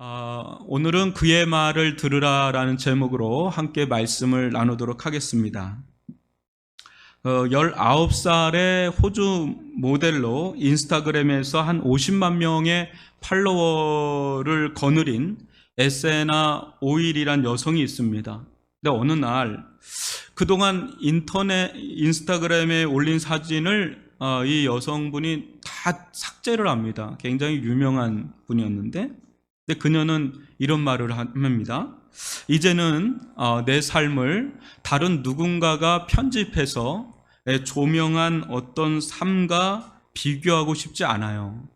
오늘은 그의 말을 들으라라는 제목으로 함께 말씀을 나누도록 하겠습니다. 19살의 호주 모델로 인스타그램에서 한 50만 명의 팔로워를 거느린 에세나 오일이란 여성이 있습니다. 근데 어느 날 그동안 인스타그램에 올린 사진을 이 여성분이 다 삭제를 합니다. 굉장히 유명한 분이었는데, 근데 그녀는 이런 말을 합니다. 이제는 내 삶을 다른 누군가가 편집해서 조명한 어떤 삶과 비교하고 싶지 않아요.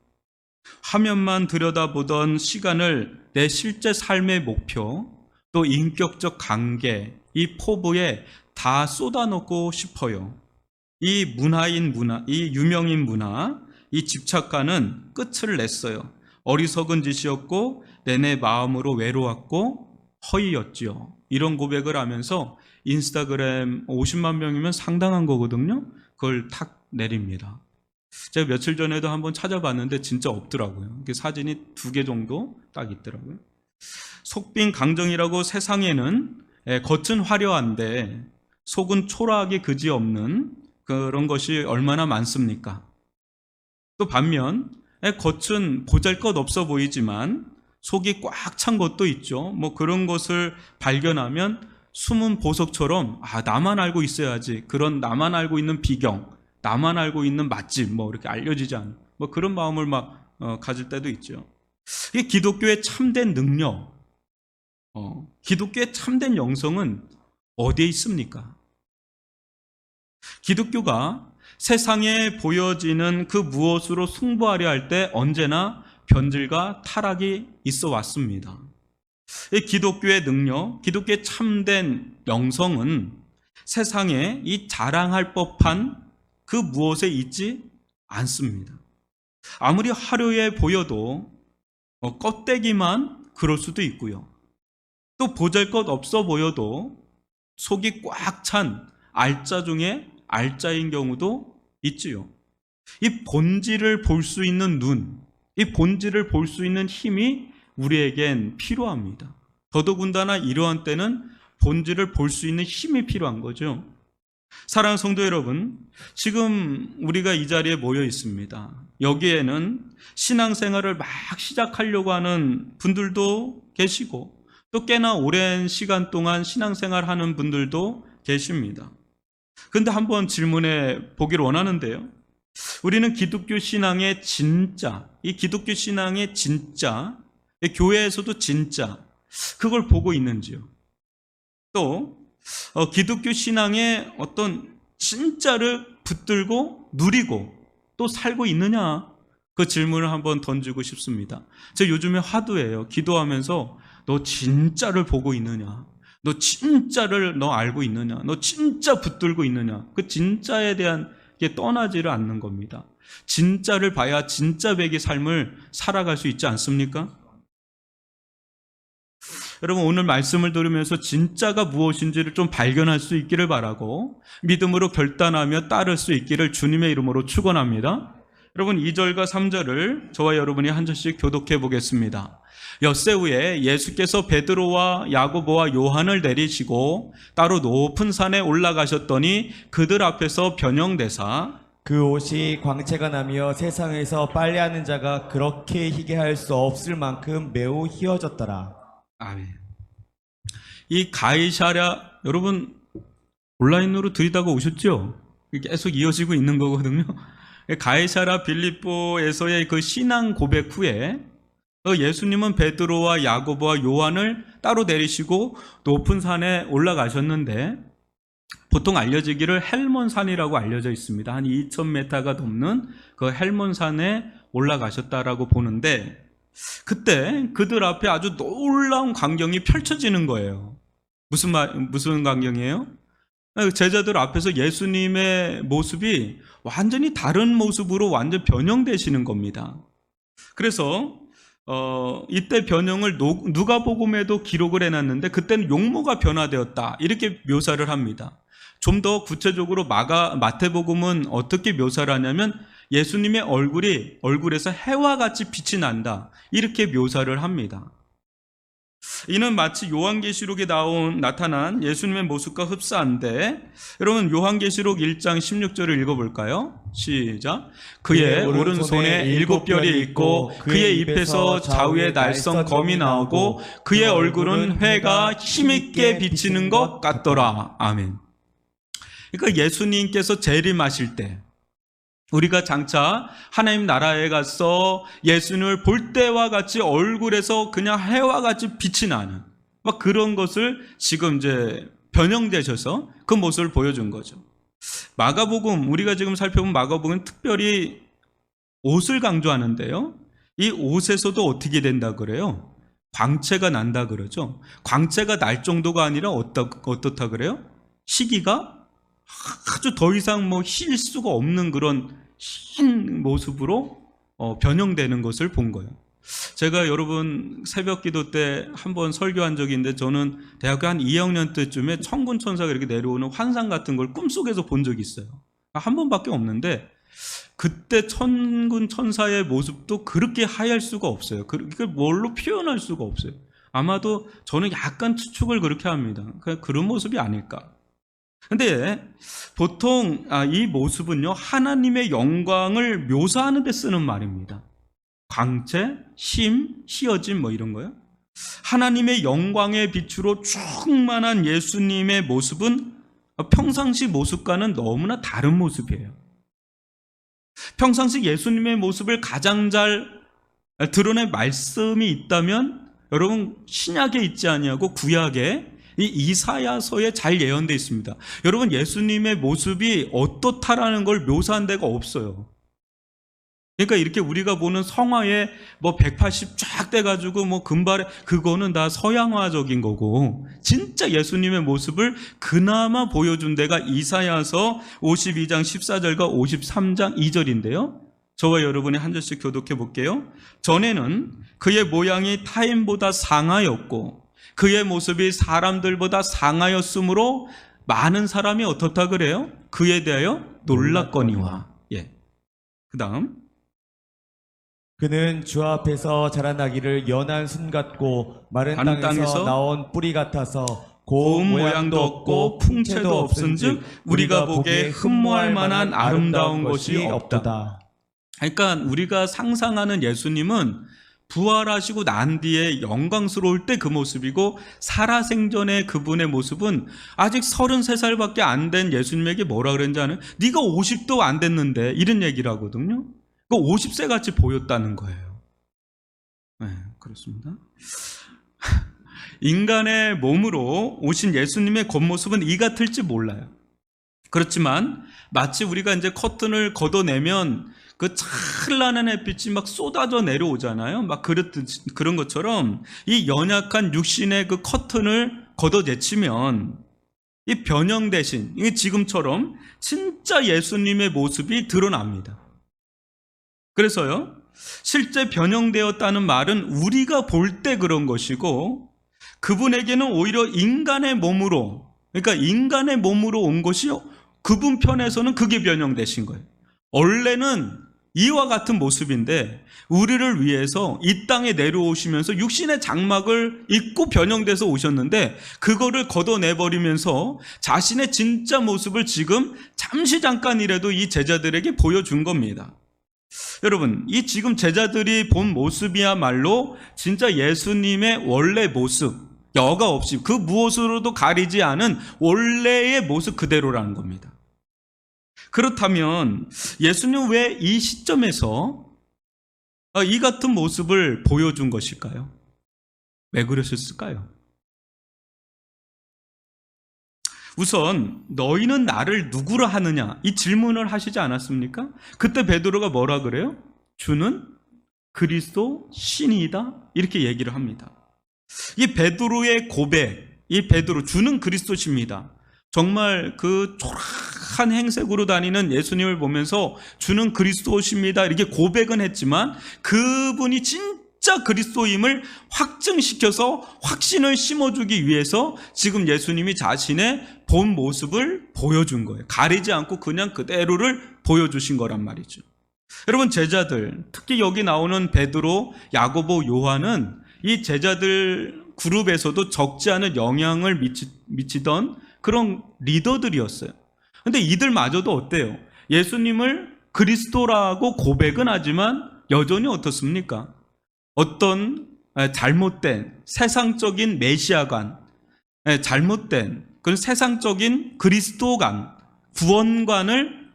화면만 들여다보던 시간을 내 실제 삶의 목표, 또 인격적 관계, 이 포부에 다 쏟아놓고 싶어요. 이 유명인 문화, 이 집착가는 끝을 냈어요. 어리석은 짓이었고 내내 마음으로 외로웠고 허위였지요. 이런 고백을 하면서 인스타그램 50만 명이면 상당한 거거든요. 그걸 탁 내립니다. 제가 며칠 전에도 한번 찾아봤는데 진짜 없더라고요. 사진이 2개 정도 딱 있더라고요. 속빈 강정이라고 세상에는 겉은 화려한데 속은 초라하게 그지없는 그런 것이 얼마나 많습니까? 또 반면 겉은 보잘것없어 보이지만 속이 꽉 찬 것도 있죠. 그런 것을 발견하면 숨은 보석처럼 나만 알고 있어야지, 그런 나만 알고 있는 비경, 나만 알고 있는 맛집 이렇게 알려지지 않은 그런 마음을 가질 때도 있죠. 이게 기독교의 참된 능력, 기독교의 참된 영성은 어디에 있습니까? 기독교가 세상에 보여지는 그 무엇으로 승부하려 할 때 언제나 변질과 타락이 있어 왔습니다. 기독교의 능력, 기독교의 참된 영성은 세상에 이 자랑할 법한 그 무엇에 있지 않습니다. 아무리 화려해 보여도 껍데기만 그럴 수도 있고요. 또 보잘것 없어 보여도 속이 꽉 찬 알짜 중에 알짜인 경우도 있지요. 이 본질을 볼 수 있는 눈, 이 본질을 볼 수 있는 힘이 우리에겐 필요합니다. 더더군다나 이러한 때는 본질을 볼 수 있는 힘이 필요한 거죠. 사랑하는 성도 여러분, 지금 우리가 이 자리에 모여 있습니다. 여기에는 신앙생활을 막 시작하려고 하는 분들도 계시고, 또 꽤나 오랜 시간 동안 신앙생활 하는 분들도 계십니다. 근데 한번 질문해 보기를 원하는데요. 우리는 기독교 신앙의 진짜, 이 기독교 신앙의 진짜, 교회에서도 진짜, 그걸 보고 있는지요? 또 기독교 신앙의 어떤 진짜를 붙들고 누리고 또 살고 있느냐, 그 질문을 한번 던지고 싶습니다. 제가 요즘에 화두예요. 기도하면서 너 진짜를 보고 있느냐, 너 진짜를 너 알고 있느냐, 너 진짜 붙들고 있느냐, 그 진짜에 대한 게 떠나지를 않는 겁니다. 진짜를 봐야 진짜 백의 삶을 살아갈 수 있지 않습니까? 여러분, 오늘 말씀을 들으면서 진짜가 무엇인지를 좀 발견할 수 있기를 바라고 믿음으로 결단하며 따를 수 있기를 주님의 이름으로 축원합니다. 여러분, 2절과 3절을 저와 여러분이 한 절씩 교독해 보겠습니다. 엿새 후에 예수께서 베드로와 야고보와 요한을 내리시고 따로 높은 산에 올라가셨더니 그들 앞에서 변형되사 그 옷이 광채가 나며 세상에서 빨래하는 자가 그렇게 희게 할 수 없을 만큼 매우 희어졌더라. 아멘. 이 가이사랴, 여러분 온라인으로 들이다가 오셨죠? 계속 이어지고 있는 거거든요. 가이사랴 빌립보에서의 그 신앙 고백 후에 예수님은 베드로와 야고보와 요한을 따로 내리시고 높은 산에 올라가셨는데, 보통 알려지기를 헬몬산이라고 알려져 있습니다. 한 2000m가 넘는 그 헬몬산에 올라가셨다라고 보는데, 그때 그들 앞에 아주 놀라운 광경이 펼쳐지는 거예요. 무슨 광경이에요? 제자들 앞에서 예수님의 모습이 완전히 다른 모습으로 완전 변형되시는 겁니다. 그래서 이때 변형을 누가복음에도 기록을 해놨는데, 그때는 용모가 변화되었다, 이렇게 묘사를 합니다. 좀 더 구체적으로 마태복음은 어떻게 묘사를 하냐면 예수님의 얼굴에서 해와 같이 빛이 난다, 이렇게 묘사를 합니다. 이는 마치 요한계시록에 나타난 예수님의 모습과 흡사한데, 여러분 요한계시록 1장 16절을 읽어볼까요? 시작. 그의 오른손에 7별이 있고 그의 입에서 좌우에 날선 검이 나오고 그의 얼굴은 회가 힘있게 비치는 것 같더라. 아멘. 그러니까 예수님께서 재림하실 때 우리가 장차 하나님 나라에 가서 예수님을 볼 때와 같이 얼굴에서 그냥 해와 같이 빛이 나는 막 그런 것을 지금 이제 변형되셔서 그 모습을 보여준 거죠. 마가복음, 우리가 지금 살펴본 마가복음은 특별히 옷을 강조하는데요. 이 옷에서도 어떻게 된다 그래요? 광채가 난다 그러죠. 광채가 날 정도가 아니라 어떻다 그래요? 시기가 아주 더 이상 힐 수가 없는 그런 흰 모습으로 변형되는 것을 본 거예요. 제가 여러분 새벽 기도 때 한번 설교한 적이 있는데, 저는 대학교 한 2학년 때쯤에 천군 천사가 이렇게 내려오는 환상 같은 걸 꿈속에서 본 적이 있어요. 한 번밖에 없는데 그때 천군 천사의 모습도 그렇게 하얄 수가 없어요. 그걸 뭘로 표현할 수가 없어요. 아마도 저는 약간 추측을 그렇게 합니다. 그런 모습이 아닐까. 근데 보통 이 모습은요, 하나님의 영광을 묘사하는 데 쓰는 말입니다. 광채, 힘, 휘어짐 이런 거요. 하나님의 영광의 빛으로 충만한 예수님의 모습은 평상시 모습과는 너무나 다른 모습이에요. 평상시 예수님의 모습을 가장 잘 드러낸 말씀이 있다면 여러분 신약에 있지 아니하고 구약에 이 이사야서에 잘 예언되어 있습니다. 여러분 예수님의 모습이 어떻다라는 걸 묘사한 데가 없어요. 그러니까 이렇게 우리가 보는 성화에 180 쫙 돼가지고 금발에, 그거는 다 서양화적인 거고, 진짜 예수님의 모습을 그나마 보여준 데가 이사야서 52장 14절과 53장 2절인데요. 저와 여러분이 한 절씩 교독해 볼게요. 전에는 그의 모양이 타인보다 상하였고 그의 모습이 사람들보다 상하였으므로 많은 사람이 어떻다 그래요? 그에 대하여 놀랐거니와. 그 다음, 그는 주 앞에서 자라나기를 연한 순 같고 마른 땅에서 나온 뿌리 같아서 고운 모양도 없고 풍채도 없은즉 우리가 보기에 흠모할 만한 아름다운 것이 없도다. 그러니까 우리가 상상하는 예수님은 부활하시고 난 뒤에 영광스러울 때 그 모습이고, 살아생전의 그분의 모습은 아직 33살밖에 안 된 예수님에게 뭐라 그랬는지 아는? 네가 50도 안 됐는데, 이런 얘기를 하거든요. 그 50세 같이 보였다는 거예요. 네, 그렇습니다. 인간의 몸으로 오신 예수님의 겉모습은 이 같을지 몰라요. 그렇지만 마치 우리가 이제 커튼을 걷어내면 그 찬란한 햇빛이 막 쏟아져 내려오잖아요. 그런 것처럼 이 연약한 육신의 그 커튼을 걷어내치면 이 변형 대신 지금처럼 진짜 예수님의 모습이 드러납니다. 그래서요, 실제 변형되었다는 말은 우리가 볼 때 그런 것이고, 그분에게는 오히려 인간의 몸으로, 그러니까 인간의 몸으로 온 것이요, 그분 편에서는 그게 변형되신 거예요. 원래는 이와 같은 모습인데 우리를 위해서 이 땅에 내려오시면서 육신의 장막을 입고 변형돼서 오셨는데, 그거를 걷어내버리면서 자신의 진짜 모습을 지금 잠깐이라도 이 제자들에게 보여준 겁니다. 여러분, 이 지금 제자들이 본 모습이야말로 진짜 예수님의 원래 모습, 여과 없이 그 무엇으로도 가리지 않은 원래의 모습 그대로라는 겁니다. 그렇다면 예수님은 왜 이 시점에서 이 같은 모습을 보여준 것일까요? 왜 그러셨을까요? 우선 너희는 나를 누구라 하느냐, 이 질문을 하시지 않았습니까? 그때 베드로가 뭐라 그래요? 주는 그리스도 신이다, 이렇게 얘기를 합니다. 이 베드로의 고백, 이 베드로, 주는 그리스도십니다. 정말 그 초라한 행색으로 다니는 예수님을 보면서 주는 그리스도십니다 이렇게 고백은 했지만, 그분이 진짜 그리스도임을 확증시켜서 확신을 심어주기 위해서 지금 예수님이 자신의 본 모습을 보여준 거예요. 가리지 않고 그냥 그대로를 보여주신 거란 말이죠. 여러분, 제자들, 특히 여기 나오는 베드로, 야고보, 요한은 이 제자들 그룹에서도 적지 않은 영향을 미치던 그런 리더들이었어요. 근데 이들마저도 어때요? 예수님을 그리스도라고 고백은 하지만 여전히 어떻습니까? 어떤 잘못된 세상적인 메시아관, 잘못된 그런 세상적인 그리스도관, 구원관을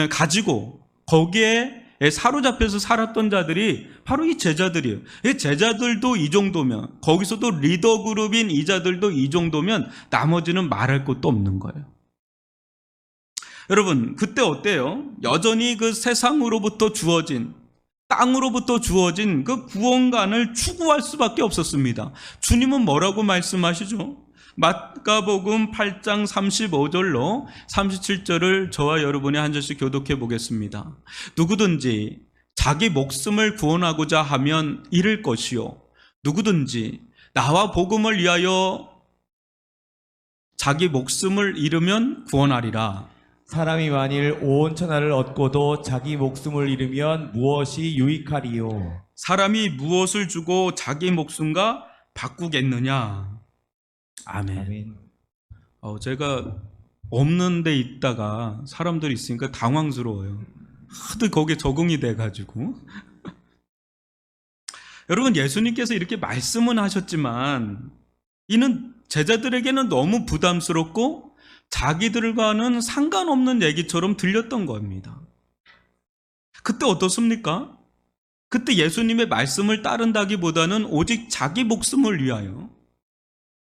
가지고 거기에 사로잡혀서 살았던 자들이 바로 이 제자들이에요. 이 제자들도 이 정도면, 거기서도 리더 그룹인 이 자들도 이 정도면 나머지는 말할 것도 없는 거예요. 여러분, 그때 어때요? 여전히 그 세상으로부터 주어진, 땅으로부터 주어진 그 구원관을 추구할 수밖에 없었습니다. 주님은 뭐라고 말씀하시죠? 마가복음 8장 35절로 37절을 저와 여러분이 한 절씩 교독해 보겠습니다. 누구든지 자기 목숨을 구원하고자 하면 잃을 것이요, 누구든지 나와 복음을 위하여 자기 목숨을 잃으면 구원하리라. 사람이 만일 온 천하를 얻고도 자기 목숨을 잃으면 무엇이 유익하리요? 사람이 무엇을 주고 자기 목숨과 바꾸겠느냐? 아멘. 아멘. 제가 없는 데 있다가 사람들이 있으니까 당황스러워요. 하도 거기에 적응이 돼가지고. 여러분, 예수님께서 이렇게 말씀은 하셨지만 이는 제자들에게는 너무 부담스럽고 자기들과는 상관없는 얘기처럼 들렸던 겁니다. 그때 어떻습니까? 그때 예수님의 말씀을 따른다기보다는 오직 자기 목숨을 위하여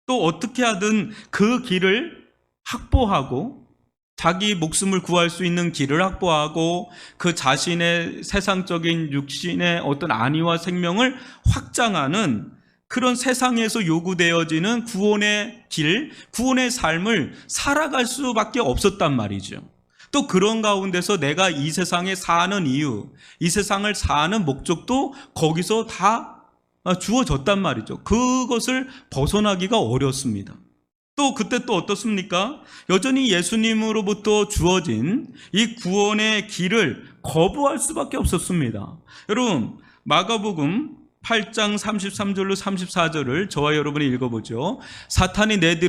또 어떻게 하든 그 길을 확보하고, 자기 목숨을 구할 수 있는 길을 확보하고 그 자신의 세상적인 육신의 어떤 안위와 생명을 확장하는 그런 세상에서 요구되어지는 구원의 길, 구원의 삶을 살아갈 수밖에 없었단 말이죠. 또 그런 가운데서 내가 이 세상에 사는 이유, 이 세상을 사는 목적도 거기서 다 주어졌단 말이죠. 그것을 벗어나기가 어렵습니다. 또 그때 또 어떻습니까? 여전히 예수님으로부터 주어진 이 구원의 길을 거부할 수밖에 없었습니다. 여러분, 마가복음 8장 33절로 34절을 저와 여러분이 읽어보죠. 사탄아 내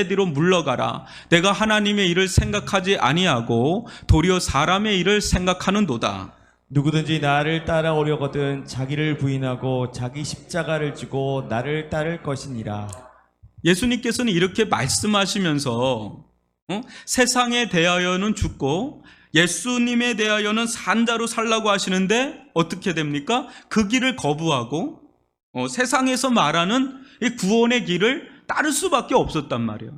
뒤로 물러가라. 내가 하나님의 일을 생각하지 아니하고 도리어 사람의 일을 생각하는도다. 누구든지 나를 따라오려거든 자기를 부인하고 자기 십자가를 지고 나를 따를 것이니라. 예수님께서는 이렇게 말씀하시면서 세상에 대하여는 죽고 예수님에 대하여는 산자로 살라고 하시는데 어떻게 됩니까? 그 길을 거부하고 세상에서 말하는 이 구원의 길을 따를 수밖에 없었단 말이에요.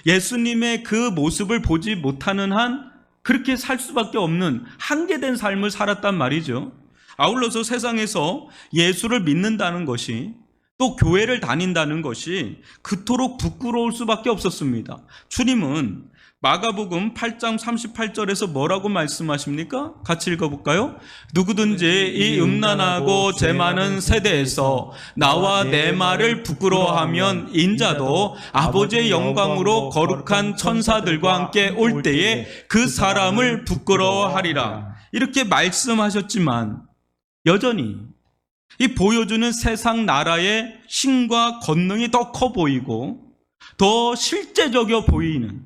예수님의 그 모습을 보지 못하는 한 그렇게 살 수밖에 없는 한계된 삶을 살았단 말이죠. 아울러서 세상에서 예수를 믿는다는 것이, 또 교회를 다닌다는 것이 그토록 부끄러울 수밖에 없었습니다. 주님은 마가복음 8장 38절에서 뭐라고 말씀하십니까? 같이 읽어볼까요? 누구든지 이 음란하고 재 많은 세대에서 나와 내 말을 부끄러워하면 인자도 아버지의 영광으로 거룩한 천사들과 함께 올 때에 그 사람을 부끄러워하리라. 이렇게 말씀하셨지만 여전히 이 보여주는 세상 나라의 힘과 권능이 더 커 보이고 더 실제적이어 보이는,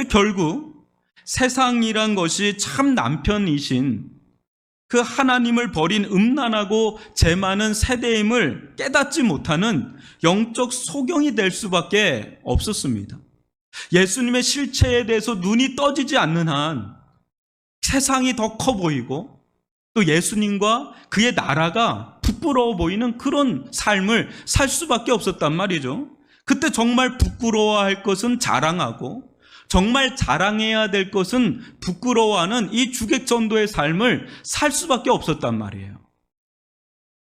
결국 세상이란 것이 참 남편이신 그 하나님을 버린 음란하고 재 많은 세대임을 깨닫지 못하는 영적 소경이 될 수밖에 없었습니다. 예수님의 실체에 대해서 눈이 떠지지 않는 한 세상이 더 커 보이고 또 예수님과 그의 나라가 부끄러워 보이는 그런 삶을 살 수밖에 없었단 말이죠. 그때 정말 부끄러워할 것은 자랑하고 정말 자랑해야 될 것은 부끄러워하는 이 주객전도의 삶을 살 수밖에 없었단 말이에요.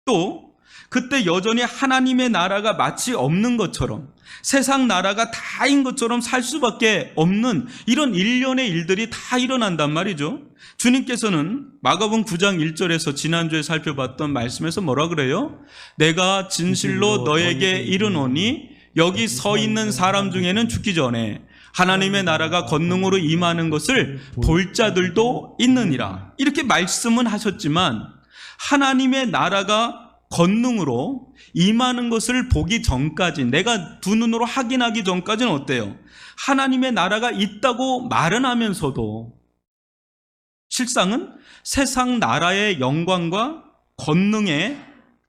또 그때 여전히 하나님의 나라가 마치 없는 것처럼, 세상 나라가 다인 것처럼 살 수밖에 없는 이런 일련의 일들이 다 일어난단 말이죠. 주님께서는 마가복음 9장 1절에서 지난주에 살펴봤던 말씀에서 뭐라 그래요? 내가 진실로 너에게 이르노니 여기 서 있는 사람 중에는 죽기 전에 하나님의 나라가 권능으로 임하는 것을 볼 자들도 있느니라. 이렇게 말씀은 하셨지만 하나님의 나라가 권능으로 임하는 것을 보기 전까지, 내가 두 눈으로 확인하기 전까지는 어때요? 하나님의 나라가 있다고 말은 하면서도 실상은 세상 나라의 영광과 권능의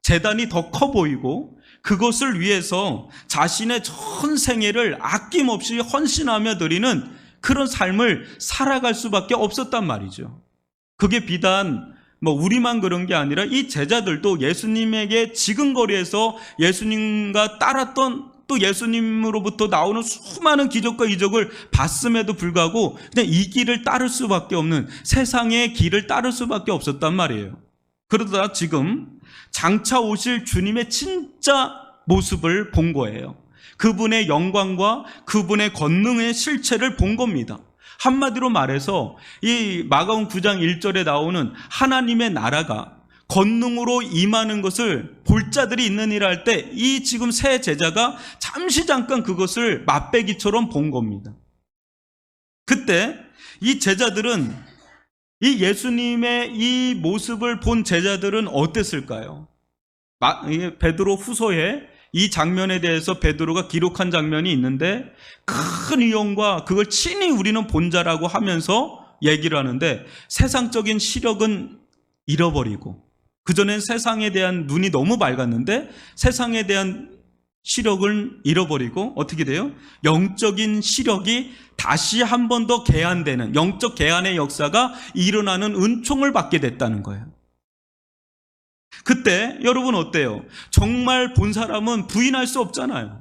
재단이 더 커 보이고, 그것을 위해서 자신의 전 생애를 아낌없이 헌신하며 드리는 그런 삶을 살아갈 수밖에 없었단 말이죠. 그게 비단 우리만 그런 게 아니라 이 제자들도 예수님에게 지근거리에서 예수님과 따랐던, 또 예수님으로부터 나오는 수많은 기적과 이적을 봤음에도 불구하고 그냥 이 길을 따를 수밖에 없는, 세상의 길을 따를 수밖에 없었단 말이에요. 그러다 지금 장차 오실 주님의 진짜 모습을 본 거예요. 그분의 영광과 그분의 권능의 실체를 본 겁니다. 한마디로 말해서 이 마가복음 9장 1절에 나오는 하나님의 나라가 권능으로 임하는 것을 볼 자들이 있느니라 할 때, 이 지금 세 제자가 잠깐 그것을 맛배기처럼 본 겁니다. 그때 이 제자들은, 이 예수님의 이 모습을 본 제자들은 어땠을까요? 베드로 후서에 이 장면에 대해서 베드로가 기록한 장면이 있는데, 큰 위엄과 그걸 친히 우리는 본 자라고 하면서 얘기를 하는데, 세상적인 시력은 잃어버리고, 그전엔 세상에 대한 눈이 너무 밝았는데 세상에 대한 시력을 잃어버리고 어떻게 돼요? 영적인 시력이 다시 한 번 더 개안되는, 영적 개안의 역사가 일어나는 은총을 받게 됐다는 거예요. 그때 여러분 어때요? 정말 본 사람은 부인할 수 없잖아요.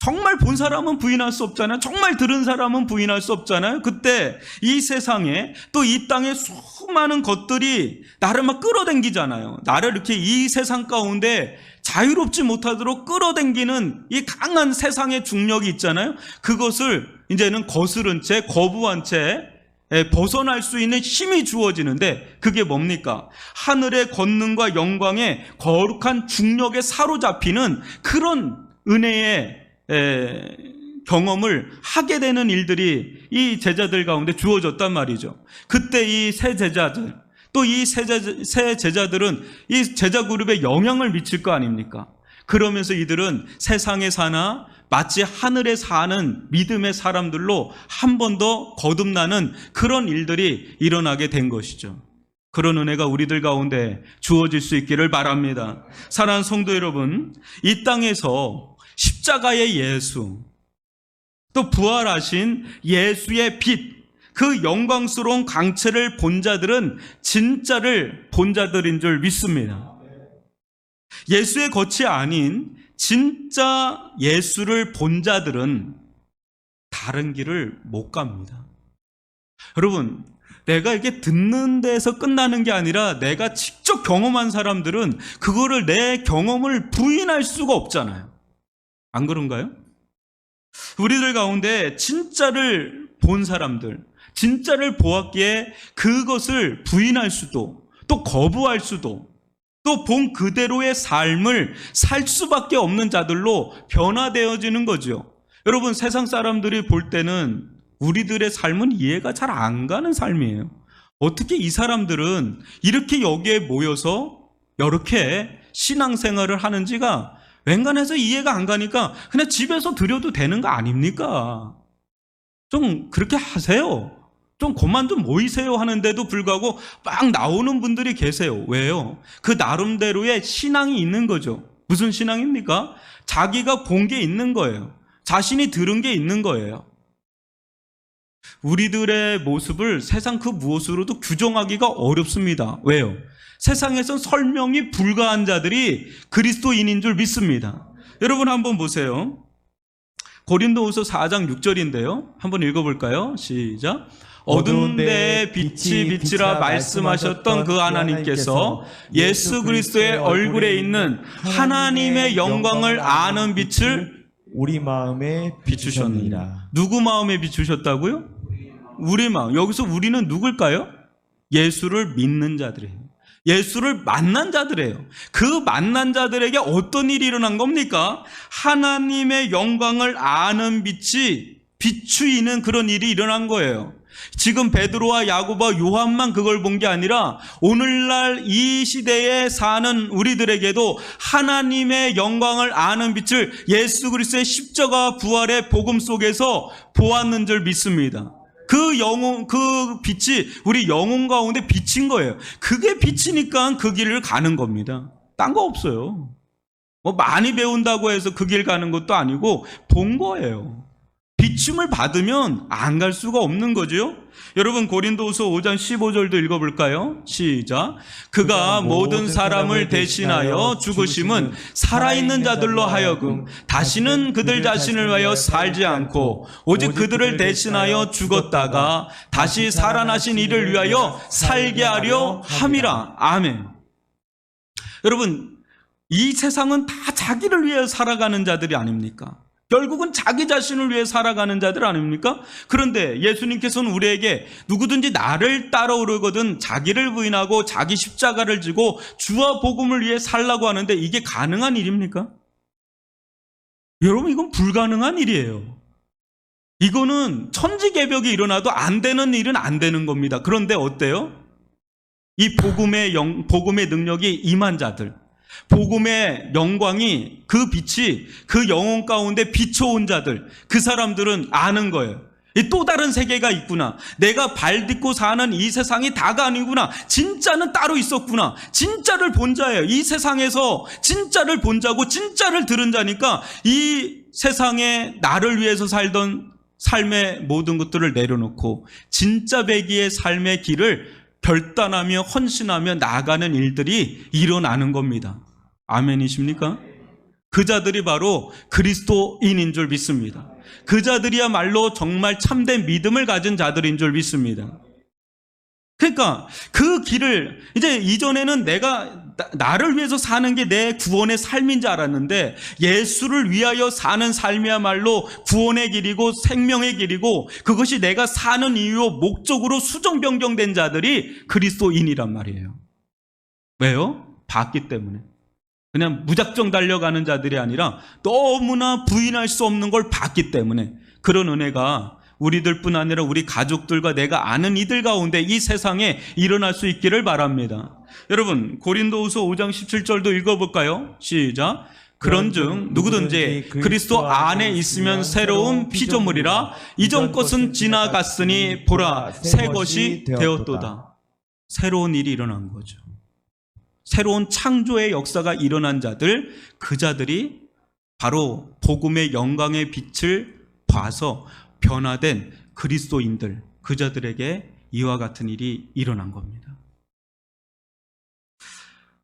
정말 본 사람은 부인할 수 없잖아요. 정말 들은 사람은 부인할 수 없잖아요. 그때 이 세상에, 또 이 땅에 수많은 것들이 나를 막 끌어당기잖아요. 나를 이렇게 이 세상 가운데 자유롭지 못하도록 끌어당기는 이 강한 세상의 중력이 있잖아요. 그것을 이제는 거스른 채, 거부한 채 벗어날 수 있는 힘이 주어지는데, 그게 뭡니까? 하늘의 권능과 영광의 거룩한 중력에 사로잡히는 그런 은혜의 경험을 하게 되는 일들이 이 제자들 가운데 주어졌단 말이죠. 그때 이 세 제자들, 또 이 세 제자들은 이 제자 그룹에 영향을 미칠 거 아닙니까? 그러면서 이들은 세상에 사나 마치 하늘에 사는 믿음의 사람들로 한 번 더 거듭나는 그런 일들이 일어나게 된 것이죠. 그런 은혜가 우리들 가운데 주어질 수 있기를 바랍니다. 사랑하는 성도 여러분, 이 땅에서 십자가의 예수, 또 부활하신 예수의 빛, 그 영광스러운 강체를 본 자들은 진짜를 본 자들인 줄 믿습니다. 예수의 겉이 아닌 진짜 예수를 본 자들은 다른 길을 못 갑니다. 여러분, 내가 이렇게 듣는 데서 끝나는 게 아니라 내가 직접 경험한 사람들은 그거를, 내 경험을 부인할 수가 없잖아요. 안 그런가요? 우리들 가운데 진짜를 본 사람들, 진짜를 보았기에 그것을 부인할 수도, 또 거부할 수도, 또 본 그대로의 삶을 살 수밖에 없는 자들로 변화되어지는 거죠. 여러분, 세상 사람들이 볼 때는 우리들의 삶은 이해가 잘 안 가는 삶이에요. 어떻게 이 사람들은 이렇게 여기에 모여서 이렇게 신앙생활을 하는지가 웬간해서 이해가 안 가니까 그냥 집에서 드려도 되는 거 아닙니까? 좀 그렇게 하세요. 좀 그만 좀 모이세요 하는데도 불구하고 막 나오는 분들이 계세요. 왜요? 그 나름대로의 신앙이 있는 거죠. 무슨 신앙입니까? 자기가 본 게 있는 거예요. 자신이 들은 게 있는 거예요. 우리들의 모습을 세상 그 무엇으로도 규정하기가 어렵습니다. 왜요? 세상에선 설명이 불가한 자들이 그리스도인인 줄 믿습니다. 여러분 한번 보세요. 고린도후서 4장 6절인데요. 한번 읽어볼까요? 시작. 어두운 데에 빛이 비치라 말씀하셨던 그 하나님께서 예수 그리스도의 얼굴에 있는 하나님의 영광을 아는 빛을 우리 마음에 비추셨느니라. 누구 마음에 비추셨다고요? 우리 마음. 여기서 우리는 누굴까요? 예수를 믿는 자들이에요. 예수를 만난 자들이에요. 그 만난 자들에게 어떤 일이 일어난 겁니까? 하나님의 영광을 아는 빛이 비추이는 그런 일이 일어난 거예요. 지금 베드로와 야고보와 요한만 그걸 본 게 아니라 오늘날 이 시대에 사는 우리들에게도 하나님의 영광을 아는 빛을 예수 그리스도의 십자가 부활의 복음 속에서 보았는 줄 믿습니다. 그 빛이 우리 영혼 가운데 비친 거예요. 그게 비치니까 그 길을 가는 겁니다. 딴 거 없어요. 뭐 많이 배운다고 해서 그 길 가는 것도 아니고 본 거예요. 비춤을 받으면 안 갈 수가 없는 거죠. 여러분 고린도후서 5장 15절도 읽어볼까요? 시작. 그가 모든 사람을 대신하여 죽으심은 살아있는 자들로 하여금 다시는 그들 자신을 위하여 살지 않고 오직 그들을 대신하여 죽었다가 다시 살아나신 이를 위하여 살게 하려 함이라. 아멘. 여러분 이 세상은 다 자기를 위해 살아가는 자들이 아닙니까? 결국은 자기 자신을 위해 살아가는 자들 아닙니까? 그런데 예수님께서는 우리에게 누구든지 나를 따라오려거든 자기를 부인하고 자기 십자가를 지고 주와 복음을 위해 살라고 하는데 이게 가능한 일입니까? 여러분 이건 불가능한 일이에요. 이거는 천지개벽이 일어나도 안 되는 일은 안 되는 겁니다. 그런데 어때요? 이 복음의 능력이 임한 자들, 복음의 영광이 그 빛이 그 영혼 가운데 비춰온 자들, 그 사람들은 아는 거예요. 또 다른 세계가 있구나. 내가 발 딛고 사는 이 세상이 다가 아니구나. 진짜는 따로 있었구나. 진짜를 본 자예요. 이 세상에서 진짜를 본 자고 진짜를 들은 자니까 이 세상에 나를 위해서 살던 삶의 모든 것들을 내려놓고 진짜 배기의 삶의 길을 결단하며 헌신하며 나아가는 일들이 일어나는 겁니다. 아멘이십니까? 그 자들이 바로 그리스도인인 줄 믿습니다. 그 자들이야말로 정말 참된 믿음을 가진 자들인 줄 믿습니다. 그러니까 그 길을 이제 이전에는 내가 나를 위해서 사는 게 내 구원의 삶인 줄 알았는데 예수를 위하여 사는 삶이야말로 구원의 길이고 생명의 길이고 그것이 내가 사는 이유요 목적으로 수정변경된 자들이 그리스도인이란 말이에요. 왜요? 봤기 때문에. 그냥 무작정 달려가는 자들이 아니라 너무나 부인할 수 없는 걸 봤기 때문에 그런 은혜가 우리들뿐 아니라 우리 가족들과 내가 아는 이들 가운데 이 세상에 일어날 수 있기를 바랍니다. 여러분 고린도후서 5장 17절도 읽어볼까요? 시작. 그런즉 누구든지 그리스도 안에 있으면 새로운 피조물이라 이전 것은 지나갔으니 보라 새 것이 되었도다. 새로운 일이 일어난 거죠. 새로운 창조의 역사가 일어난 자들, 그 자들이 바로 복음의 영광의 빛을 봐서 변화된 그리스도인들, 그 자들에게 이와 같은 일이 일어난 겁니다.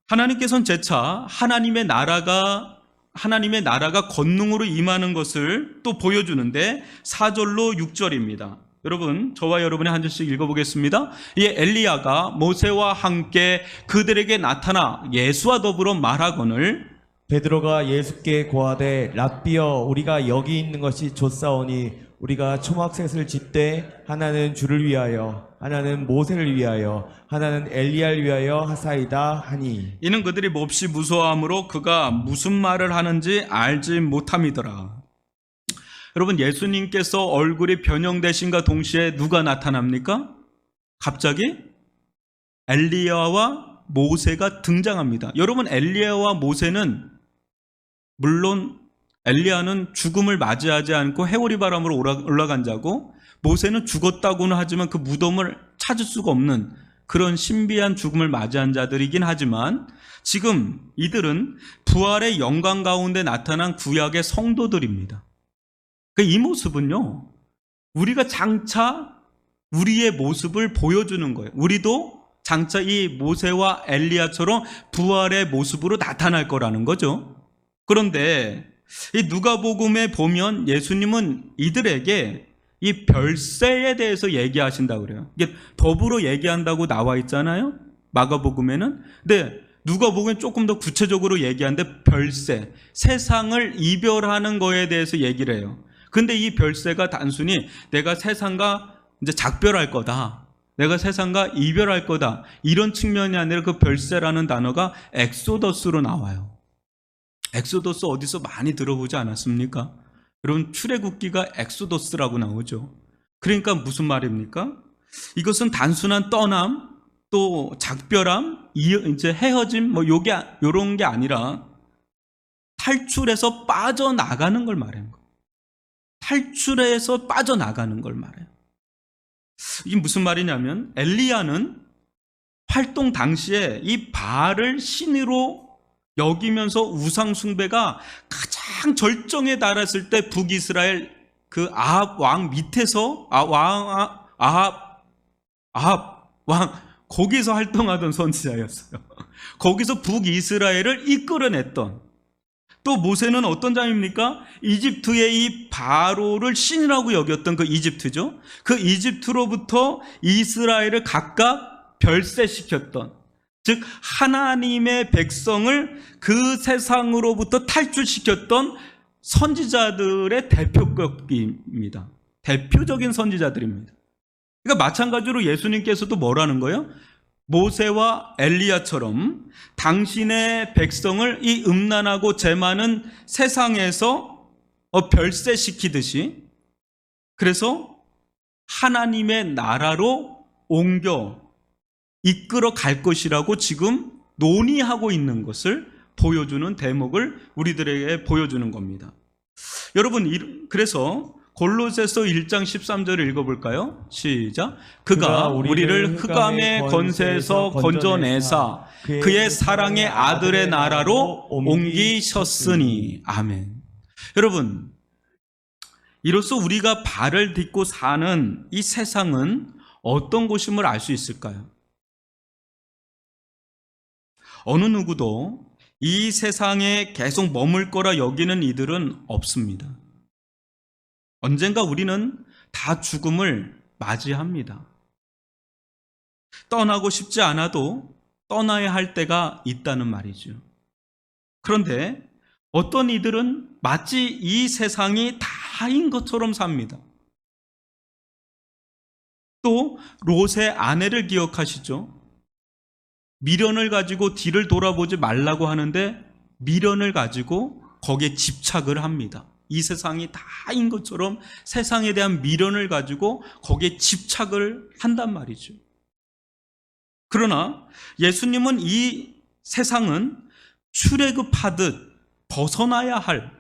하나님께서는 재차 하나님의 나라가 권능으로 임하는 것을 또 보여주는데 4절로 6절입니다. 여러분 저와 여러분이 한 절씩 읽어보겠습니다. 이 엘리야가 모세와 함께 그들에게 나타나 예수와 더불어 말하거늘 베드로가 예수께 고하되 랍비여 우리가 여기 있는 것이 좋사오니 우리가 초막셋을 짓되 하나는 주를 위하여 하나는 모세를 위하여 하나는 엘리야를 위하여 하사이다 하니 이는 그들이 몹시 무서워함으로 그가 무슨 말을 하는지 알지 못함이더라. 여러분 예수님께서 얼굴이 변형되신과 동시에 누가 나타납니까? 갑자기 엘리야와 모세가 등장합니다. 여러분 엘리야와 모세는 물론 엘리야는 죽음을 맞이하지 않고 해오리 바람으로 올라간 자고 모세는 죽었다고는 하지만 그 무덤을 찾을 수가 없는 그런 신비한 죽음을 맞이한 자들이긴 하지만 지금 이들은 부활의 영광 가운데 나타난 구약의 성도들입니다. 이 모습은요, 우리가 장차 우리의 모습을 보여주는 거예요. 우리도 장차 이 모세와 엘리야처럼 부활의 모습으로 나타날 거라는 거죠. 그런데 이 누가복음에 보면 예수님은 이들에게 이 별세에 대해서 얘기하신다고 그래요. 이게 법으로 얘기한다고 나와 있잖아요. 마가복음에는. 근데 누가복음은 조금 더 구체적으로 얘기하는데 별세, 세상을 이별하는 거에 대해서 얘기를 해요. 근데 이 별세가 단순히 내가 세상과 이제 작별할 거다, 내가 세상과 이별할 거다, 이런 측면이 아니라 그 별세라는 단어가 엑소더스로 나와요. 엑소더스 어디서 많이 들어보지 않았습니까? 여러분 출애굽기가 엑소더스라고 나오죠. 그러니까 무슨 말입니까? 이것은 단순한 떠남, 또 작별함, 이제 헤어짐, 요런 게 아니라 탈출해서 빠져나가는 걸 말하는 거예요. 탈출해서 빠져나가는 걸 말해요. 이게 무슨 말이냐면, 엘리야는 활동 당시에 이 바알을 신으로 여기면서 우상숭배가 가장 절정에 달했을 때 북이스라엘 그 아합 왕 밑에서 아합 왕 거기서 활동하던 선지자였어요. 거기서 북이스라엘을 이끌어냈던, 또 모세는 어떤 자입니까? 이집트의 이 바로를 신이라고 여겼던 그 이집트죠. 그 이집트로부터 이스라엘을 각각 별세시켰던, 즉 하나님의 백성을 그 세상으로부터 탈출시켰던 선지자들의 대표격입니다. 대표적인 선지자들입니다. 그러니까 마찬가지로 예수님께서도 뭐라는 거예요? 모세와 엘리야처럼 당신의 백성을 이 음란하고 죄 많은 세상에서 별세시키듯이, 그래서 하나님의 나라로 옮겨 이끌어 갈 것이라고 지금 논의하고 있는 것을 보여주는 대목을 우리들에게 보여주는 겁니다. 여러분, 그래서 골로새서 1장 13절을 읽어볼까요? 시작. 그가 우리를 흑암의 권세에서 건져내사 그의 사랑의 아들의 나라로 옮기셨으니. 아멘. 여러분, 이로써 우리가 발을 딛고 사는 이 세상은 어떤 곳임을 알 수 있을까요? 어느 누구도 이 세상에 계속 머물 거라 여기는 이들은 없습니다. 언젠가 우리는 다 죽음을 맞이합니다. 떠나고 싶지 않아도 떠나야 할 때가 있다는 말이죠. 그런데 어떤 이들은 마치 이 세상이 다인 것처럼 삽니다. 또 롯의 아내를 기억하시죠? 미련을 가지고 뒤를 돌아보지 말라고 하는데 미련을 가지고 거기에 집착을 합니다. 이 세상이 다인 것처럼 세상에 대한 미련을 가지고 거기에 집착을 한단 말이죠. 그러나 예수님은 이 세상은 출애굽하듯 벗어나야 할,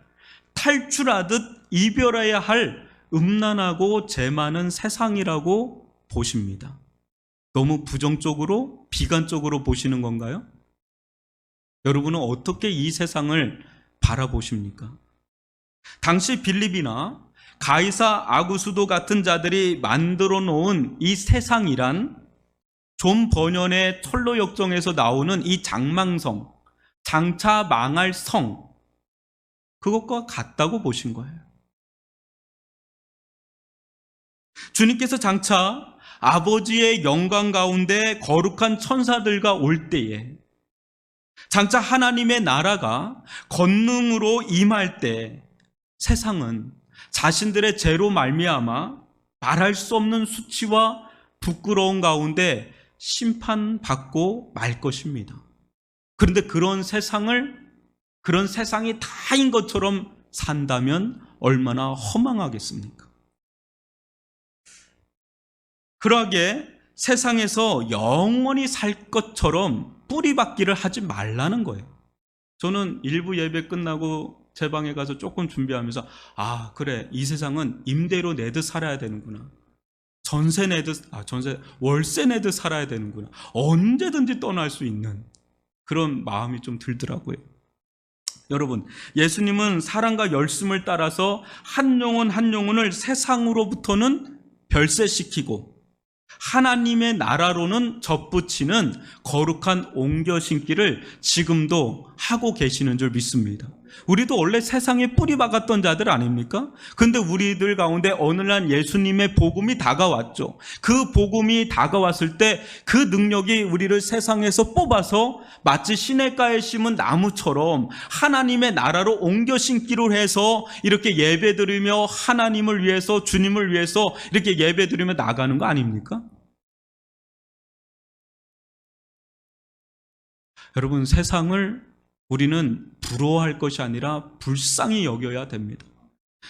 탈출하듯 이별해야 할 음란하고 죄 많은 세상이라고 보십니다. 너무 부정적으로, 비관적으로 보시는 건가요? 여러분은 어떻게 이 세상을 바라보십니까? 당시 빌립이나 가이사 아구수도 같은 자들이 만들어 놓은 이 세상이란 존 버년의 철로 역정에서 나오는 이 장망성, 장차 망할 성, 그것과 같다고 보신 거예요. 주님께서 장차 아버지의 영광 가운데 거룩한 천사들과 올 때에, 장차 하나님의 나라가 권능으로 임할 때 세상은 자신들의 죄로 말미암아 말할 수 없는 수치와 부끄러움 가운데 심판받고 말 것입니다. 그런데 그런 세상이 다인 것처럼 산다면 얼마나 허망하겠습니까? 그러하게 세상에서 영원히 살 것처럼 뿌리박기를 하지 말라는 거예요. 저는 일부 예배 끝나고 제 방에 가서 조금 준비하면서, 그래, 이 세상은 임대료 내듯 살아야 되는구나. 월세 내듯 살아야 되는구나. 언제든지 떠날 수 있는 그런 마음이 좀 들더라고요. 여러분, 예수님은 사랑과 열심을 따라서 한 영혼 한 영혼을 세상으로부터는 별세시키고 하나님의 나라로는 접붙이는 거룩한 옮겨 신기를 지금도 하고 계시는 줄 믿습니다. 우리도 원래 세상에 뿌리 박았던 자들 아닙니까? 근데 우리들 가운데 어느 날 예수님의 복음이 다가왔죠. 그 복음이 다가왔을 때 그 능력이 우리를 세상에서 뽑아서 마치 시냇가에 심은 나무처럼 하나님의 나라로 옮겨 신기로 해서 이렇게 예배드리며 하나님을 위해서, 주님을 위해서 이렇게 예배드리며 나가는 거 아닙니까? 여러분, 세상을 우리는 부러워할 것이 아니라 불쌍히 여겨야 됩니다.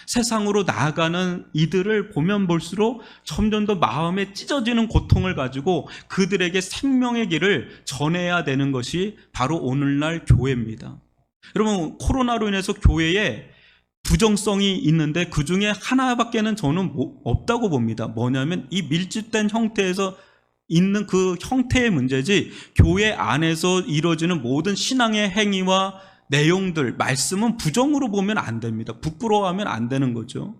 세상으로 나아가는 이들을 보면 볼수록 점점 더 마음에 찢어지는 고통을 가지고 그들에게 생명의 길을 전해야 되는 것이 바로 오늘날 교회입니다. 여러분, 코로나로 인해서 교회에 부정성이 있는데 그 중에 하나밖에는 저는 없다고 봅니다. 뭐냐면 이 밀집된 형태에서 있는 그 형태의 문제지, 교회 안에서 이루어지는 모든 신앙의 행위와 내용들, 말씀은 부정으로 보면 안 됩니다. 부끄러워하면 안 되는 거죠.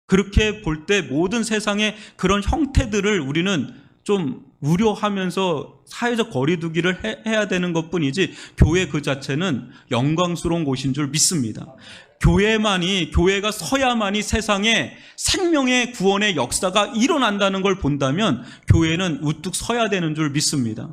그렇게 볼 때 모든 세상의 그런 형태들을 우리는 좀 우려하면서 사회적 거리두기를 해야 되는 것뿐이지, 교회 그 자체는 영광스러운 곳인 줄 믿습니다. 교회가 서야만이 세상에 생명의 구원의 역사가 일어난다는 걸 본다면 교회는 우뚝 서야 되는 줄 믿습니다.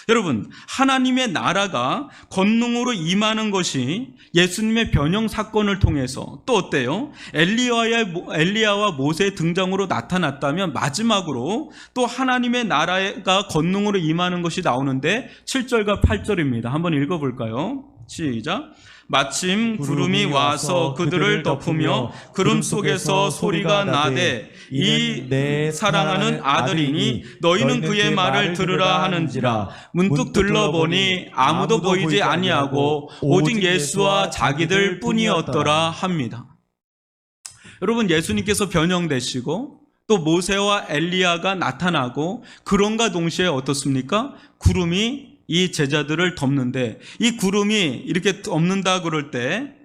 여러분, 하나님의 나라가 권능으로 임하는 것이 예수님의 변형 사건을 통해서, 또 어때요? 엘리야와 모세의 등장으로 나타났다면 마지막으로 또 하나님의 나라가 권능으로 임하는 것이 나오는데 7절과 8절입니다. 한번 읽어볼까요? 시작. 마침 구름이 와서 그들을 덮으며 구름 속에서 소리가 나되 이 내 사랑하는 아들이니 너희는 그의 말을 들으라 하는지라. 문득 들러보니 아무도 보이지 아니하고 오직 예수와 자기들 뿐이었더라 합니다. 여러분, 예수님께서 변형되시고 또 모세와 엘리야가 나타나고 그런가 동시에 어떻습니까? 구름이 이 제자들을 덮는데, 이 구름이 이렇게 덮는다 그럴 때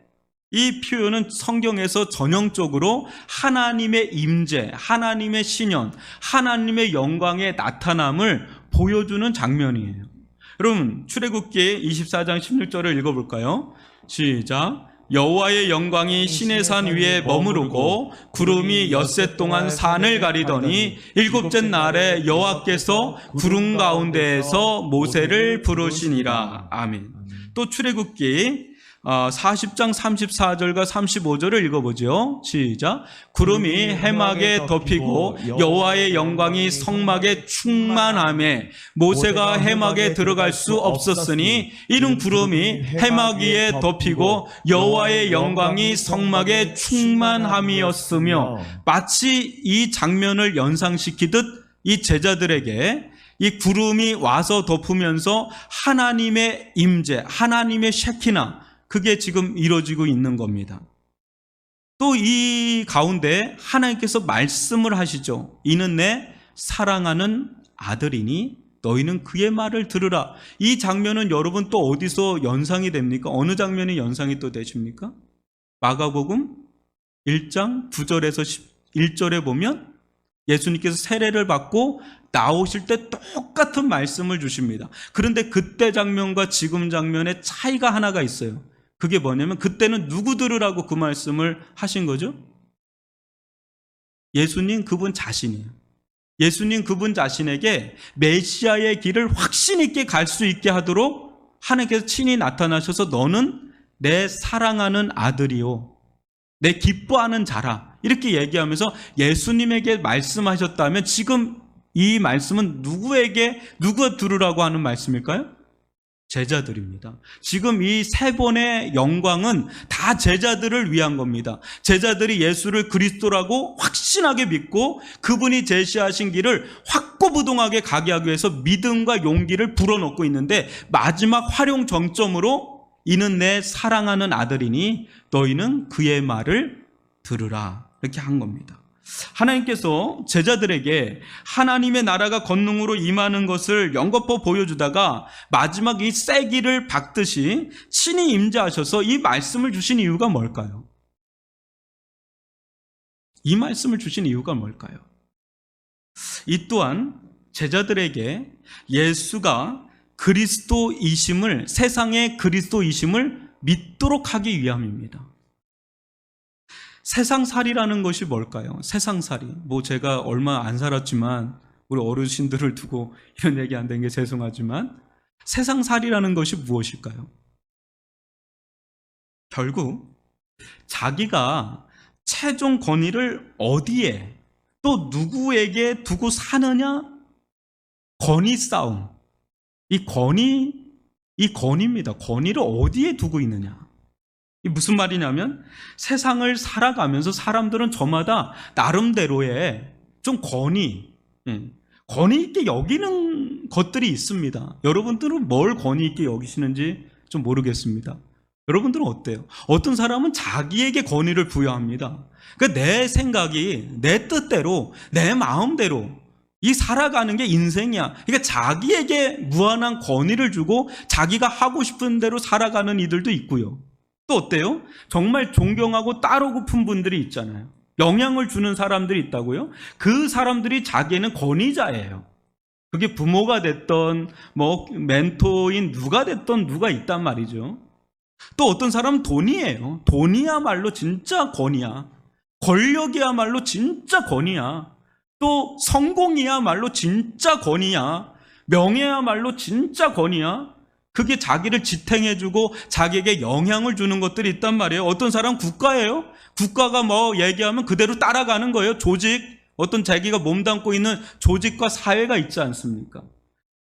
이 표현은 성경에서 전형적으로 하나님의 임재, 하나님의 신현, 하나님의 영광의 나타남을 보여주는 장면이에요. 여러분, 출애굽기 24장 16절을 읽어볼까요? 시작. 여호와의 영광이 시내산 위에 머무르고 구름이 엿새 동안 산을 가리더니 일곱째 날에 여호와께서 구름 가운데에서 모세를 부르시니라. 아멘. 또 출애굽기 40장 34절과 35절을 읽어보죠. 시작. 구름이 해막에 덮이고 여호와의 영광이 성막에 충만하매 모세가 해막에 들어갈 수 없었으니 이는 구름이 해막 위에 덮이고 여호와의 영광이 성막에 충만함이었으며, 마치 이 장면을 연상시키듯 이 제자들에게 이 구름이 와서 덮으면서 하나님의 임재, 하나님의 셰키나, 그게 지금 이루어지고 있는 겁니다. 또 이 가운데 하나님께서 말씀을 하시죠. 이는 내 사랑하는 아들이니 너희는 그의 말을 들으라. 이 장면은 여러분 또 어디서 연상이 됩니까? 어느 장면이 연상이 또 되십니까? 마가복음 1장 9절에서 11절에 보면 예수님께서 세례를 받고 나오실 때 똑같은 말씀을 주십니다. 그런데 그때 장면과 지금 장면의 차이가 하나가 있어요. 그게 뭐냐면 그때는 누구 들으라고 그 말씀을 하신 거죠? 예수님 그분 자신이에요. 예수님 그분 자신에게 메시아의 길을 확신 있게 갈 수 있게 하도록 하나님께서 친히 나타나셔서 너는 내 사랑하는 아들이요, 내 기뻐하는 자라, 이렇게 얘기하면서 예수님에게 말씀하셨다면 지금 이 말씀은 누가 들으라고 하는 말씀일까요? 제자들입니다. 지금 이 세 번의 영광은 다 제자들을 위한 겁니다. 제자들이 예수를 그리스도라고 확신하게 믿고 그분이 제시하신 길을 확고부동하게 가게 하기 위해서 믿음과 용기를 불어넣고 있는데, 마지막 활용 정점으로 이는 내 사랑하는 아들이니 너희는 그의 말을 들으라, 이렇게 한 겁니다. 하나님께서 제자들에게 하나님의 나라가 권능으로 임하는 것을 연거푸 보여주다가 마지막 이 쐐기를 박듯이 친히 임재하셔서 이 말씀을 주신 이유가 뭘까요? 이 말씀을 주신 이유가 뭘까요? 이 또한 제자들에게 예수가 그리스도이심을, 세상의 그리스도이심을 믿도록 하기 위함입니다. 세상살이라는 것이 뭘까요? 세상살이. 제가 얼마 안 살았지만 우리 어르신들을 두고 이런 얘기 안 된 게 죄송하지만 세상살이라는 것이 무엇일까요? 결국 자기가 최종 권위를 어디에 또 누구에게 두고 사느냐? 권위 싸움. 이 권위입니다. 권위를 어디에 두고 있느냐? 이 무슨 말이냐면 세상을 살아가면서 사람들은 저마다 나름대로의 좀 권위 있게 여기는 것들이 있습니다. 여러분들은 뭘 권위 있게 여기시는지 좀 모르겠습니다. 여러분들은 어때요? 어떤 사람은 자기에게 권위를 부여합니다. 그러니까 내 생각이 내 뜻대로 내 마음대로 이 살아가는 게 인생이야. 그러니까 자기에게 무한한 권위를 주고 자기가 하고 싶은 대로 살아가는 이들도 있고요. 또 어때요? 정말 존경하고 따르고픈 분들이 있잖아요. 영향을 주는 사람들이 있다고요? 그 사람들이 자기는 권위자예요. 그게 부모가 됐던 뭐 멘토인 누가 됐던 누가 있단 말이죠. 또 어떤 사람은 돈이에요. 돈이야말로 진짜 권위야. 권력이야말로 진짜 권위야. 또 성공이야말로 진짜 권위야. 명예야말로 진짜 권위야. 그게 자기를 지탱해주고 자기에게 영향을 주는 것들이 있단 말이에요. 어떤 사람은 국가예요. 국가가 뭐 얘기하면 그대로 따라가는 거예요. 조직, 어떤 자기가 몸담고 있는 조직과 사회가 있지 않습니까?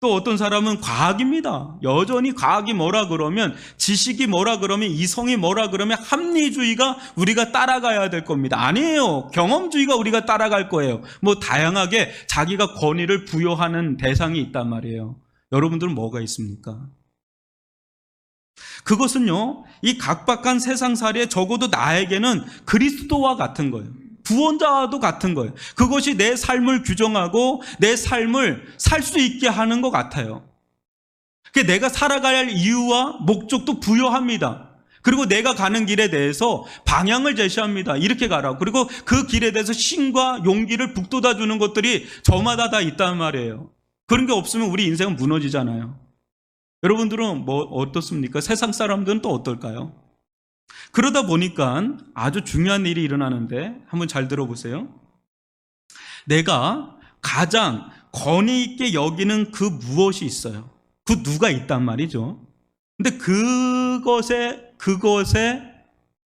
또 어떤 사람은 과학입니다. 여전히 과학이 뭐라 그러면, 지식이 뭐라 그러면, 이성이 뭐라 그러면 합리주의가 우리가 따라가야 될 겁니다. 아니에요. 경험주의가 우리가 따라갈 거예요. 뭐 다양하게 자기가 권위를 부여하는 대상이 있단 말이에요. 여러분들은 뭐가 있습니까? 그것은요, 이 각박한 세상살이에 적어도 나에게는 그리스도와 같은 거예요. 구원자와도 같은 거예요. 그것이 내 삶을 규정하고 내 삶을 살 수 있게 하는 것 같아요. 내가 살아가야 할 이유와 목적도 부여합니다. 그리고 내가 가는 길에 대해서 방향을 제시합니다. 이렇게 가라고. 그리고 그 길에 대해서 힘과 용기를 북돋아주는 것들이 저마다 다 있단 말이에요. 그런 게 없으면 우리 인생은 무너지잖아요. 여러분들은 뭐 어떻습니까? 세상 사람들은 또 어떨까요? 그러다 보니까 아주 중요한 일이 일어나는데 한번 잘 들어보세요. 내가 가장 권위 있게 여기는 그 무엇이 있어요. 그 누가 있단 말이죠. 근데 그것의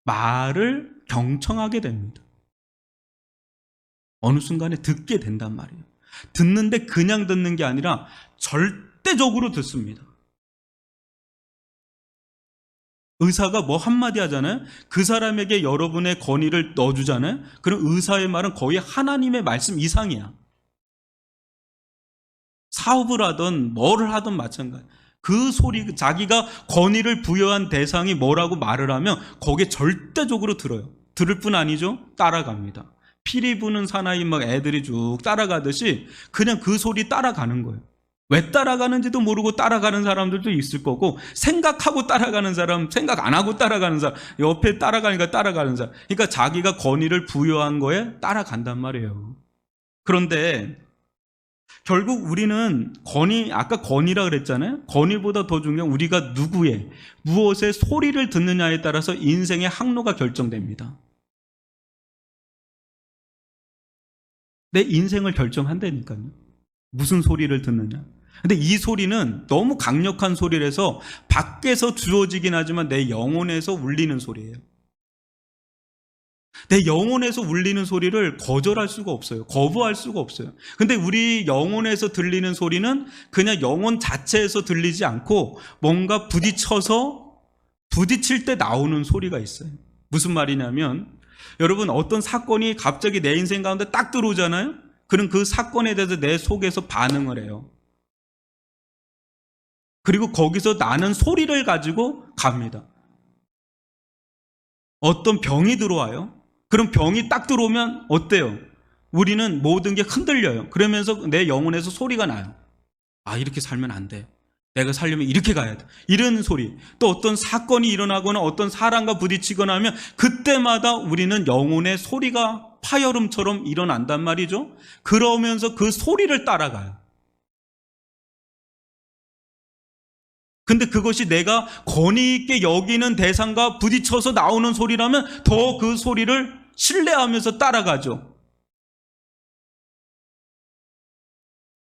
말을 경청하게 됩니다. 어느 순간에 듣게 된단 말이에요. 듣는데 그냥 듣는 게 아니라 절대적으로 듣습니다. 의사가 뭐 한마디 하잖아요. 그 사람에게 여러분의 권위를 넣어주잖아요. 그럼 의사의 말은 거의 하나님의 말씀 이상이야. 사업을 하든 뭐를 하든 마찬가지. 그 소리, 자기가 권위를 부여한 대상이 뭐라고 말을 하면 거기에 절대적으로 들어요. 들을 뿐 아니죠. 따라갑니다. 피리 부는 사나이 막 애들이 쭉 따라가듯이 그냥 그 소리 따라가는 거예요. 왜 따라가는지도 모르고 따라가는 사람들도 있을 거고, 생각하고 따라가는 사람, 생각 안 하고 따라가는 사람, 옆에 따라가니까 따라가는 사람. 그러니까 자기가 권위를 부여한 거에 따라간단 말이에요. 그런데 결국 우리는 아까 권위라 그랬잖아요. 권위보다 더 중요한 우리가 누구의, 무엇의 소리를 듣느냐에 따라서 인생의 항로가 결정됩니다. 내 인생을 결정한다니까요. 무슨 소리를 듣느냐. 근데 이 소리는 너무 강력한 소리라서 밖에서 주어지긴 하지만 내 영혼에서 울리는 소리예요. 내 영혼에서 울리는 소리를 거절할 수가 없어요. 거부할 수가 없어요. 근데 우리 영혼에서 들리는 소리는 그냥 영혼 자체에서 들리지 않고 뭔가 부딪힐 때 나오는 소리가 있어요. 무슨 말이냐면, 여러분 어떤 사건이 갑자기 내 인생 가운데 딱 들어오잖아요. 그럼 그 사건에 대해서 내 속에서 반응을 해요. 그리고 거기서 나는 소리를 가지고 갑니다. 어떤 병이 들어와요. 그럼 병이 딱 들어오면 어때요? 우리는 모든 게 흔들려요. 그러면서 내 영혼에서 소리가 나요. 아, 이렇게 살면 안 돼. 내가 살려면 이렇게 가야 돼. 이런 소리. 또 어떤 사건이 일어나거나 어떤 사람과 부딪히거나 하면 그때마다 우리는 영혼의 소리가 파열음처럼 일어난단 말이죠. 그러면서 그 소리를 따라가요. 근데 그것이 내가 권위 있게 여기는 대상과 부딪혀서 나오는 소리라면 더 그 소리를 신뢰하면서 따라가죠.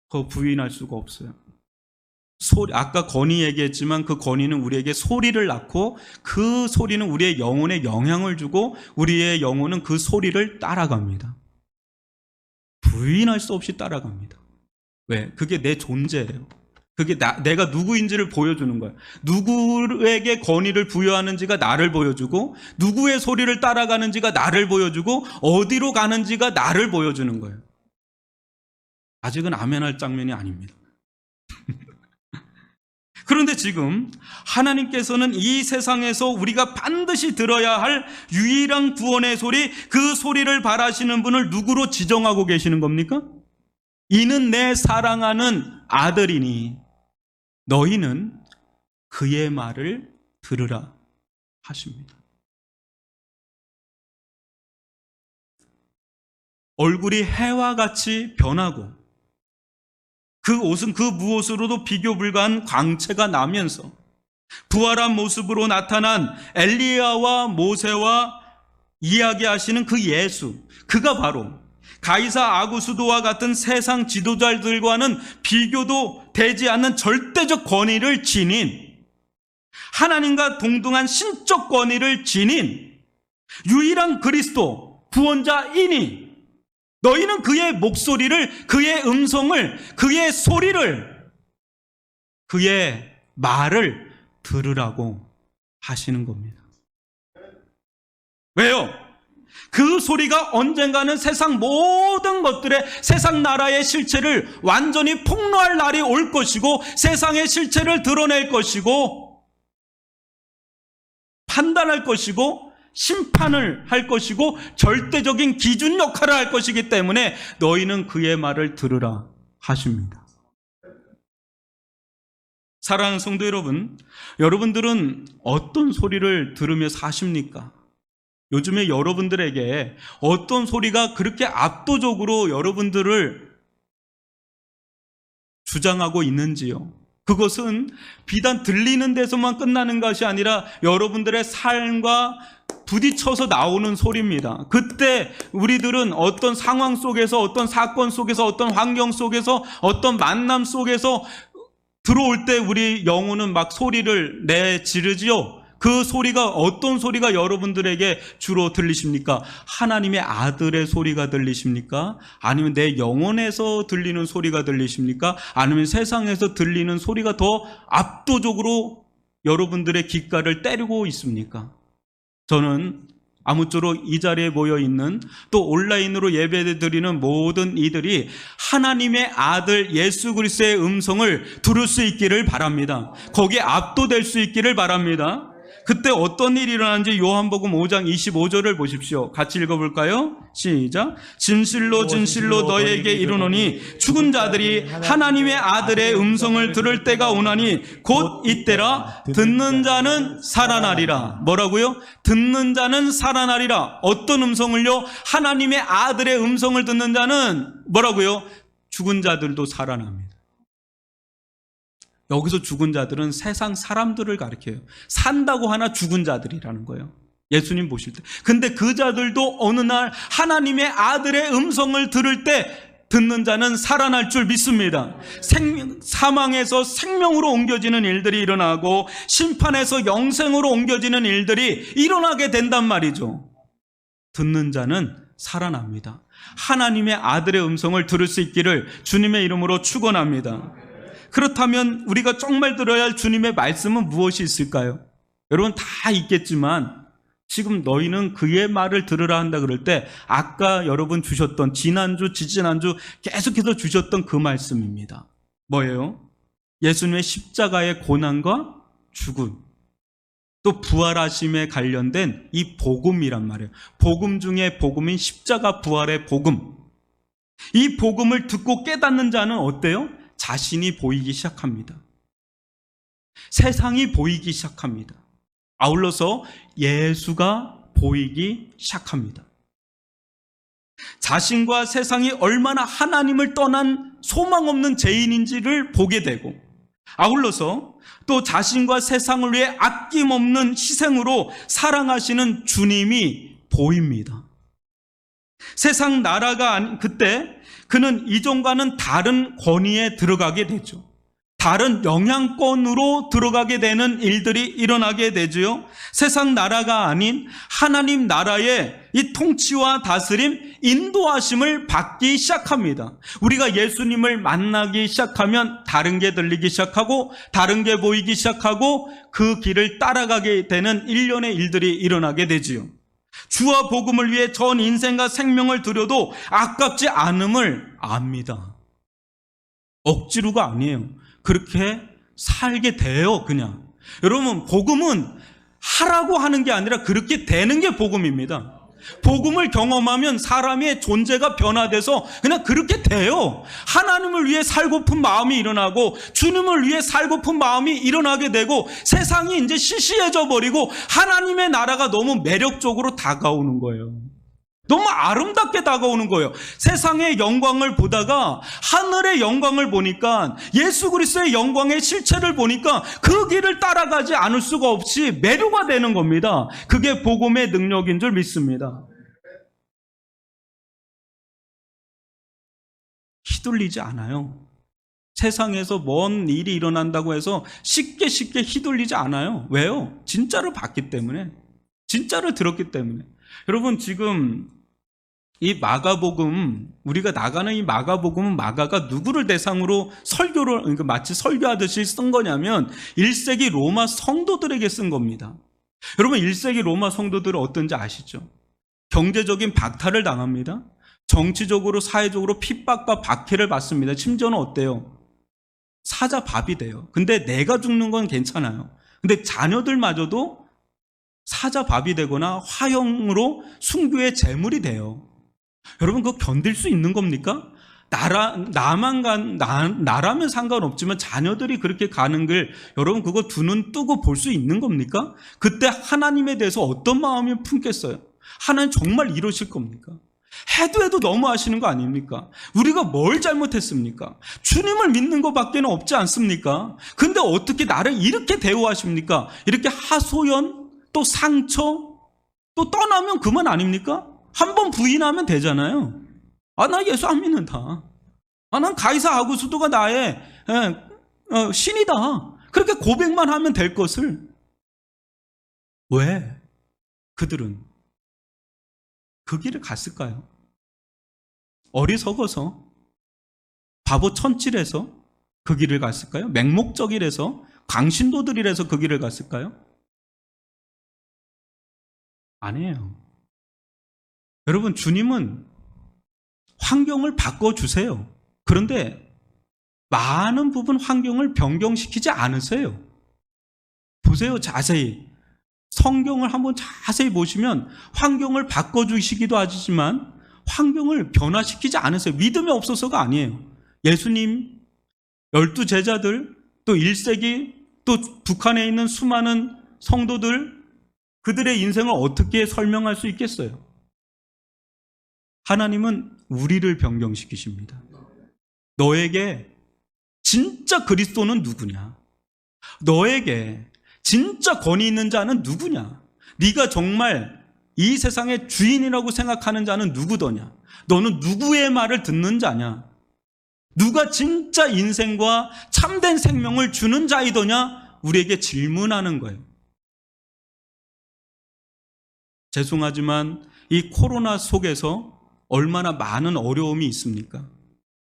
그거 부인할 수가 없어요. 아까 권위 얘기했지만 그 권위는 우리에게 소리를 낳고 그 소리는 우리의 영혼에 영향을 주고 우리의 영혼은 그 소리를 따라갑니다. 부인할 수 없이 따라갑니다. 왜? 그게 내 존재예요. 그게 내가 누구인지를 보여주는 거예요. 누구에게 권위를 부여하는지가 나를 보여주고, 누구의 소리를 따라가는지가 나를 보여주고, 어디로 가는지가 나를 보여주는 거예요. 아직은 아멘할 장면이 아닙니다. 그런데 지금 하나님께서는 이 세상에서 우리가 반드시 들어야 할 유일한 구원의 소리, 그 소리를 바라시는 분을 누구로 지정하고 계시는 겁니까? 이는 내 사랑하는 아들이니 너희는 그의 말을 들으라 하십니다. 얼굴이 해와 같이 변하고 그 옷은 그 무엇으로도 비교 불가한 광채가 나면서 부활한 모습으로 나타난 엘리야와 모세와 이야기하시는 그 예수, 그가 바로 가이사 아구수도와 같은 세상 지도자들과는 비교도 되지 않는 절대적 권위를 지닌, 하나님과 동등한 신적 권위를 지닌 유일한 그리스도 구원자이니 너희는 그의 목소리를, 그의 음성을, 그의 소리를, 그의 말을 들으라고 하시는 겁니다. 왜요? 그 소리가 언젠가는 세상 모든 것들의, 세상 나라의 실체를 완전히 폭로할 날이 올 것이고, 세상의 실체를 드러낼 것이고, 판단할 것이고, 심판을 할 것이고, 절대적인 기준 역할을 할 것이기 때문에 너희는 그의 말을 들으라 하십니다. 사랑하는 성도 여러분, 여러분들은 어떤 소리를 들으며 사십니까? 요즘에 여러분들에게 어떤 소리가 그렇게 압도적으로 여러분들을 주장하고 있는지요? 그것은 비단 들리는 데서만 끝나는 것이 아니라 여러분들의 삶과 부딪혀서 나오는 소리입니다. 그때 우리들은 어떤 상황 속에서, 어떤 사건 속에서, 어떤 환경 속에서, 어떤 만남 속에서 들어올 때 우리 영혼은 막 소리를 내지르지요. 그 소리가, 어떤 소리가 여러분들에게 주로 들리십니까? 하나님의 아들의 소리가 들리십니까? 아니면 내 영혼에서 들리는 소리가 들리십니까? 아니면 세상에서 들리는 소리가 더 압도적으로 여러분들의 귓가를 때리고 있습니까? 저는 아무쪼록 이 자리에 모여 있는, 또 온라인으로 예배드리는 모든 이들이 하나님의 아들 예수 그리스도의 음성을 들을 수 있기를 바랍니다. 거기에 압도될 수 있기를 바랍니다. 그때 어떤 일이 일어나는지 요한복음 5장 25절을 보십시오. 같이 읽어볼까요? 시작. 진실로 진실로 너희에게 이르노니 죽은 자들이 하나님의 아들의 음성을 들을 때가 오나니 곧 이때라. 듣는 자는 살아나리라. 뭐라고요? 듣는 자는 살아나리라. 어떤 음성을요? 하나님의 아들의 음성을 듣는 자는 뭐라고요? 죽은 자들도 살아납니다. 여기서 죽은 자들은 세상 사람들을 가리켜요. 산다고 하나 죽은 자들이라는 거예요. 예수님 보실 때. 근데 그 자들도 어느 날 하나님의 아들의 음성을 들을 때 듣는 자는 살아날 줄 믿습니다. 사망에서 생명으로 옮겨지는 일들이 일어나고 심판에서 영생으로 옮겨지는 일들이 일어나게 된단 말이죠. 듣는 자는 살아납니다. 하나님의 아들의 음성을 들을 수 있기를 주님의 이름으로 축원합니다. 그렇다면 우리가 정말 들어야 할 주님의 말씀은 무엇이 있을까요? 여러분 다 있겠지만 지금 너희는 그의 말을 들으라 한다 그럴 때 아까 여러분 주셨던, 지난주, 지지난주 계속해서 주셨던 그 말씀입니다. 뭐예요? 예수님의 십자가의 고난과 죽음, 또 부활하심에 관련된 이 복음이란 말이에요. 복음 중에 복음인 십자가 부활의 복음. 이 복음을 듣고 깨닫는 자는 어때요? 자신이 보이기 시작합니다. 세상이 보이기 시작합니다. 아울러서 예수가 보이기 시작합니다. 자신과 세상이 얼마나 하나님을 떠난 소망 없는 죄인인지를 보게 되고, 아울러서 또 자신과 세상을 위해 아낌없는 희생으로 사랑하시는 주님이 보입니다. 세상 나라가 그때 그는 이전과는 다른 권위에 들어가게 되죠. 다른 영향권으로 들어가게 되는 일들이 일어나게 되지요. 세상 나라가 아닌 하나님 나라의 이 통치와 다스림, 인도하심을 받기 시작합니다. 우리가 예수님을 만나기 시작하면 다른 게 들리기 시작하고 다른 게 보이기 시작하고 그 길을 따라가게 되는 일련의 일들이 일어나게 되지요. 주와 복음을 위해 전 인생과 생명을 들여도 아깝지 않음을 압니다. 억지로가 아니에요. 그렇게 살게 돼요, 그냥. 여러분, 복음은 하라고 하는 게 아니라 그렇게 되는 게 복음입니다. 복음을 경험하면 사람의 존재가 변화돼서 그냥 그렇게 돼요. 하나님을 위해 살고픈 마음이 일어나고 주님을 위해 살고픈 마음이 일어나게 되고 세상이 이제 시시해져 버리고 하나님의 나라가 너무 매력적으로 다가오는 거예요. 너무 아름답게 다가오는 거예요. 세상의 영광을 보다가 하늘의 영광을 보니까 예수 그리스도의 영광의 실체를 보니까 그 길을 따라가지 않을 수가 없이 매료가 되는 겁니다. 그게 복음의 능력인 줄 믿습니다. 휘둘리지 않아요. 세상에서 뭔 일이 일어난다고 해서 쉽게 휘둘리지 않아요. 왜요? 진짜를 봤기 때문에, 진짜를 들었기 때문에. 여러분, 지금 이 마가복음, 우리가 나가는 이 마가복음은 마가가 누구를 대상으로 설교를, 그러니까 마치 설교하듯이 쓴 거냐면 1세기 로마 성도들에게 쓴 겁니다. 여러분, 1세기 로마 성도들은 어떤지 아시죠? 경제적인 박탈을 당합니다. 정치적으로, 사회적으로 핍박과 박해를 받습니다. 심지어는 어때요? 사자밥이 돼요. 근데 내가 죽는 건 괜찮아요. 근데 자녀들마저도 사자밥이 되거나 화형으로 순교의 제물이 돼요. 여러분, 그거 견딜 수 있는 겁니까? 나라면 상관없지만 자녀들이 그렇게 가는 길, 여러분, 그거 두 눈 뜨고 볼 수 있는 겁니까? 그때 하나님에 대해서 어떤 마음이 품겠어요? 하나님 정말 이러실 겁니까? 해도 너무 하시는 거 아닙니까? 우리가 뭘 잘못했습니까? 주님을 믿는 것밖에는 없지 않습니까? 근데 어떻게 나를 이렇게 대우하십니까? 이렇게 하소연, 또 상처, 또 떠나면 그만 아닙니까? 한번 부인하면 되잖아요. 아, 나 예수 안 믿는다. 아, 난 가이사 아구스도가 나의 신이다. 그렇게 고백만 하면 될 것을. 왜 그들은 그 길을 갔을까요? 어리석어서, 바보 천칠해서 그 길을 갔을까요? 맹목적이라서, 강신도들이라서 그 길을 갔을까요? 아니에요. 여러분, 주님은 환경을 바꿔주세요. 그런데 많은 부분 환경을 변경시키지 않으세요. 보세요, 자세히. 성경을 한번 자세히 보시면 환경을 바꿔주시기도 하지만 환경을 변화시키지 않으세요. 믿음이 없어서가 아니에요. 예수님, 12제자들, 또 1세기, 또 북한에 있는 수많은 성도들, 그들의 인생을 어떻게 설명할 수 있겠어요? 하나님은 우리를 변경시키십니다. 너에게 진짜 그리스도는 누구냐? 너에게 진짜 권위 있는 자는 누구냐? 네가 정말 이 세상의 주인이라고 생각하는 자는 누구더냐? 너는 누구의 말을 듣는 자냐? 누가 진짜 인생과 참된 생명을 주는 자이더냐? 우리에게 질문하는 거예요. 죄송하지만 이 코로나 속에서 얼마나 많은 어려움이 있습니까?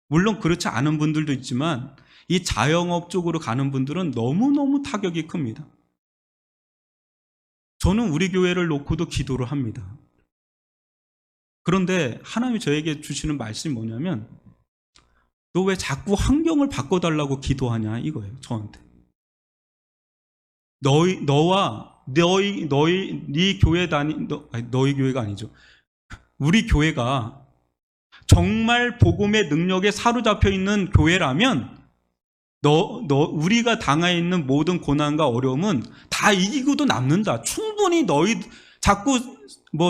물론 그렇지 않은 분들도 있지만 이 자영업 쪽으로 가는 분들은 너무너무 타격이 큽니다. 저는 우리 교회를 놓고도 기도를 합니다. 그런데 하나님이 저에게 주시는 말씀이 뭐냐면, 너 왜 자꾸 환경을 바꿔달라고 기도하냐 이거예요, 저한테. 너희 교회 너희 교회가 아니죠. 우리 교회가 정말 복음의 능력에 사로잡혀 있는 교회라면 우리가 당해 있는 모든 고난과 어려움은 다 이기고도 남는다. 충분히 너희 자꾸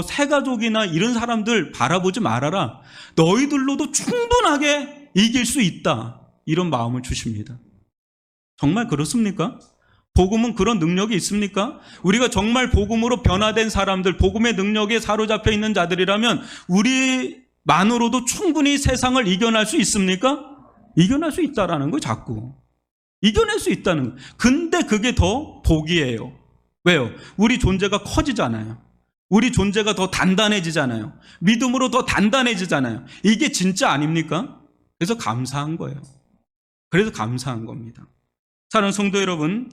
새가족이나 이런 사람들 바라보지 말아라. 너희들로도 충분하게 이길 수 있다. 이런 마음을 주십니다. 정말 그렇습니까? 복음은 그런 능력이 있습니까? 우리가 정말 복음으로 변화된 사람들, 복음의 능력에 사로잡혀 있는 자들이라면 우리만으로도 충분히 세상을 이겨낼 수 있습니까? 이겨낼 수 있다라는 거예요, 자꾸. 이겨낼 수 있다는 거예요. 근데 그게 더 복이에요. 왜요? 우리 존재가 커지잖아요. 우리 존재가 더 단단해지잖아요. 믿음으로 더 단단해지잖아요. 이게 진짜 아닙니까? 그래서 감사한 거예요. 그래서 감사한 겁니다. 사랑하는 성도 여러분,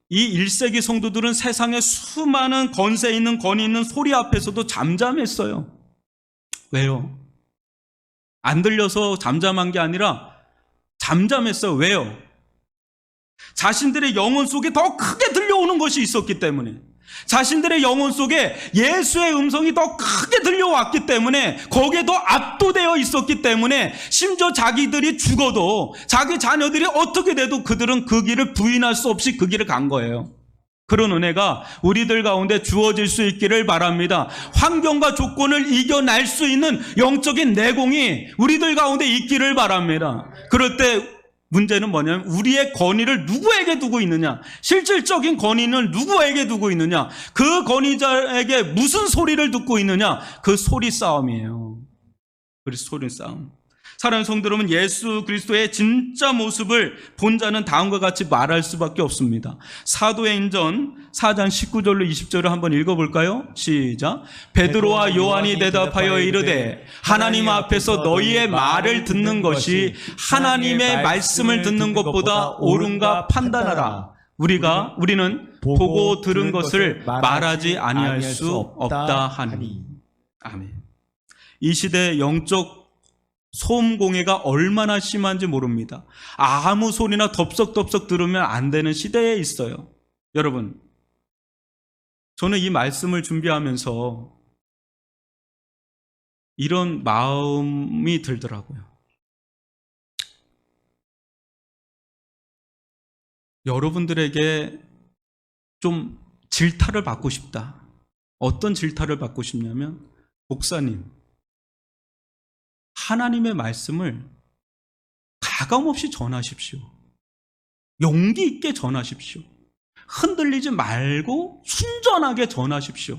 이 1세기 성도들은 세상에 수많은 권세 있는 권위 있는 소리 앞에서도 잠잠했어요. 왜요? 안 들려서 잠잠한 게 아니라 잠잠했어요. 왜요? 자신들의 영혼 속에 더 크게 들려오는 것이 있었기 때문에, 자신들의 영혼 속에 예수의 음성이 더 크게 들려왔기 때문에, 거기에 더 압도되어 있었기 때문에, 심지어 자기들이 죽어도, 자기 자녀들이 어떻게 돼도 그들은 그 길을 부인할 수 없이 그 길을 간 거예요. 그런 은혜가 우리들 가운데 주어질 수 있기를 바랍니다. 환경과 조건을 이겨낼 수 있는 영적인 내공이 우리들 가운데 있기를 바랍니다. 그럴 때 문제는 뭐냐면, 우리의 권위를 누구에게 두고 있느냐, 실질적인 권위는 누구에게 두고 있느냐, 그 권위자에게 무슨 소리를 듣고 있느냐, 그 소리 싸움이에요. 그 소리 싸움. 사랑하는 성도 여러분, 예수 그리스도의 진짜 모습을 본 자는 다음과 같이 말할 수밖에 없습니다. 사도행전 4장 19절로 20절을 한번 읽어볼까요? 시작. 베드로와 요한이 대답하여 이르되, 하나님 앞에서 너희의 말을 듣는 것이 하나님의 말씀을 듣는 것보다 옳은가 판단하라. 우리는 보고 들은 것을 말하지 아니할 수 없다 하니. 아멘. 이 시대의 영적 소음공해가 얼마나 심한지 모릅니다. 아무 소리나 덥석덥석 들으면 안 되는 시대에 있어요. 여러분, 저는 이 말씀을 준비하면서 이런 마음이 들더라고요. 여러분들에게 좀 질타를 받고 싶다. 어떤 질타를 받고 싶냐면, 목사님, 하나님의 말씀을 가감없이 전하십시오. 용기 있게 전하십시오. 흔들리지 말고 순전하게 전하십시오.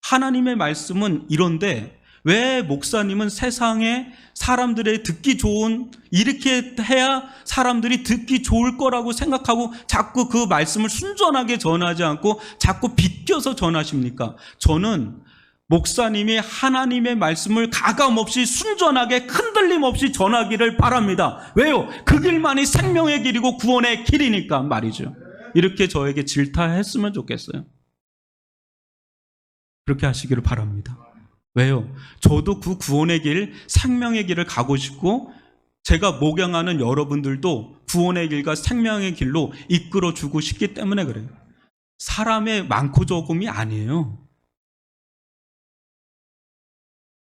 하나님의 말씀은 이런데 왜 목사님은 세상에 사람들의 듣기 좋은, 이렇게 해야 사람들이 듣기 좋을 거라고 생각하고 자꾸 그 말씀을 순전하게 전하지 않고 자꾸 비껴서 전하십니까? 저는 목사님이 하나님의 말씀을 가감없이 순전하게 흔들림 없이 전하기를 바랍니다. 왜요? 그 길만이 생명의 길이고 구원의 길이니까 말이죠. 이렇게 저에게 질타했으면 좋겠어요. 그렇게 하시기를 바랍니다. 왜요? 저도 그 구원의 길, 생명의 길을 가고 싶고, 제가 목양하는 여러분들도 구원의 길과 생명의 길로 이끌어주고 싶기 때문에 그래요. 사람의 많고 적음이 아니에요.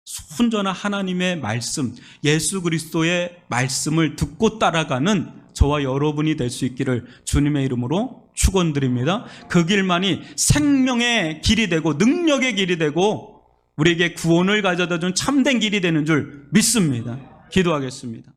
순전한 하나님의 말씀, 예수 그리스도의 말씀을 듣고 따라가는 저와 여러분이 될 수 있기를 주님의 이름으로 축원드립니다. 그 길만이 생명의 길이 되고 능력의 길이 되고 우리에게 구원을 가져다 준 참된 길이 되는 줄 믿습니다. 기도하겠습니다.